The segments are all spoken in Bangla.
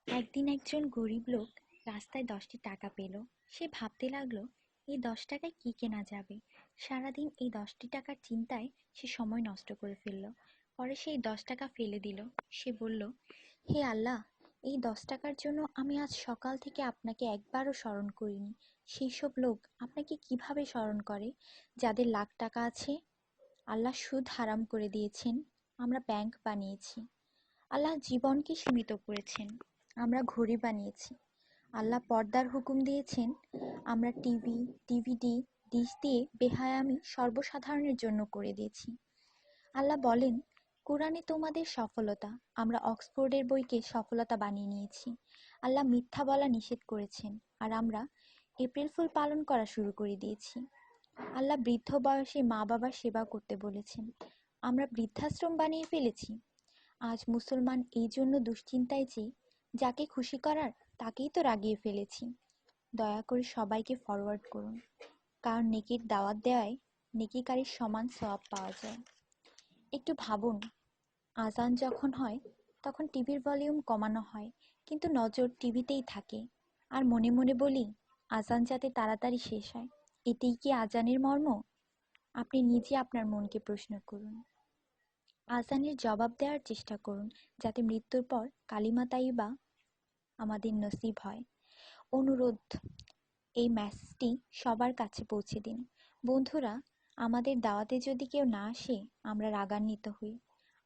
একদিন একজন গরিব লোক রাস্তায় 10টি টাকা পেল। সে ভাবতে লাগলো, এই 10 টাকায় কি কেনা যাবে। সারাদিন এই 10টি টাকার চিন্তায় সে সময় নষ্ট করে ফেলল। পরে সেই 10 টাকা ফেলে দিল। সে বলল, হে আল্লাহ, এই 10 টাকার জন্য আমি আজ সকাল থেকে আপনাকে একবারও স্মরণ করিনি। সেই সব লোক আপনাকে কিভাবে স্মরণ করে যাদের লাখ টাকা আছে? আল্লাহ সুদ হারাম করে দিয়েছেন, আমরা ব্যাংক বানিয়েছি। আল্লাহ জীবনকে সীমিত করেছেন, আমরা ঘড়ি বানিয়েছি। আল্লাহ পর্দার হুকুম দিয়েছেন, আমরা টিভি, ডিভিডি, ডিশ দিয়ে বেহায়ামি সর্বসাধারণের জন্য করে দিয়েছি। আল্লাহ বলেন, কোরআনে তোমাদের সফলতা, আমরা অক্সফোর্ডের বইকে সফলতা বানিয়ে নিয়েছি। আল্লাহ মিথ্যা বলা নিষেধ করেছেন, আর আমরা এপ্রিল ফুল পালন করা শুরু করে দিয়েছি। আল্লাহ বৃদ্ধ বয়সে মা বাবার সেবা করতে বলেছেন, আমরা বৃদ্ধাশ্রম বানিয়ে ফেলেছি। আজ মুসলমান এই জন্য দুশ্চিন্তায় যে যাকে খুশি করার তাকেই তো রাগিয়ে ফেলেছি। দয়া করে সবাইকে ফরওয়ার্ড করুন, কারণ নেকির দাওয়াত দেওয়ায় নেকিকারীর সমান সওয়াব পাওয়া যায়। একটু ভাবুন, আজান যখন হয় তখন টিভির ভলিউম কমানো হয়, কিন্তু নজর টিভিতেই থাকে। আর মনে মনে বলি, আজান যাতে তাড়াতাড়ি শেষ হয়। এটাই কি আজানের মর্ম? আপনি নিজে আপনার মনকে প্রশ্ন করুন। আজানের জবাব দেওয়ার চেষ্টা করুন, যাতে মৃত্যুর পর কালিমা তাইয়্যিবা আমাদের নসিব হয়। অনুরোধ, এই মেসেজটি সবার কাছে পৌঁছে দিন। বন্ধুরা, আমাদের দাওয়াতে যদি কেউ না আসে, আমরা রাগান্বিত হই।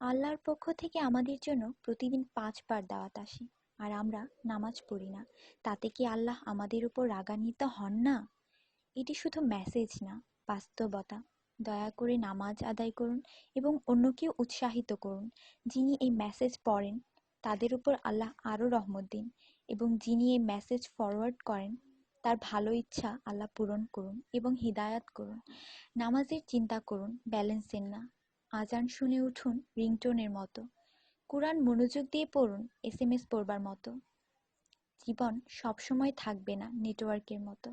আল্লাহর পক্ষ থেকে আমাদের জন্য প্রতিদিন 5 বার দাওয়াত আসে, আর আমরা নামাজ পড়ি না। তাতে কি আল্লাহ আমাদের উপর রাগান্বিত হন না? এটি শুধু মেসেজ না, বাস্তবতা। দয়া করে নামাজ আদায় করুন এবং অন্যকেও উৎসাহিত করুন। যিনি এই মেসেজ পড়েন তাদের উপর আল্লাহ আরও রহমত দিন, এবং যিনি এই মেসেজ ফরওয়ার্ড করেন তার ভালো ইচ্ছা আল্লাহ পূরণ করুন এবং হিদায়াত করুন। নামাজের চিন্তা করুন, ব্যালেন্সের না। আজান শুনে উঠুন রিংটোনের মতো। কোরআন মনোযোগ দিয়ে পড়ুন SMS পড়বার মতো। জীবন সবসময় থাকবে না নেটওয়ার্কের মতো।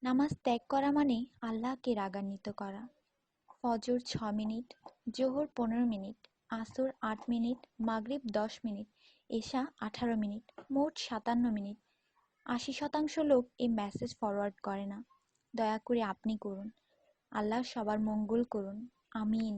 নামাজ ত্যাগ করা মানে আল্লাহকে রাগান্বিত করা। ফজর 6 মিনিট, জোহর 15 মিনিট, আসর 8 মিনিট, মাগরিব 10 মিনিট, এশা 18 মিনিট, মোট 57 মিনিট। 80% লোক এই মেসেজ ফরওয়ার্ড করে না। দয়া করে আপনি করুন। আল্লাহ সবার মঙ্গল করুন। আমিন।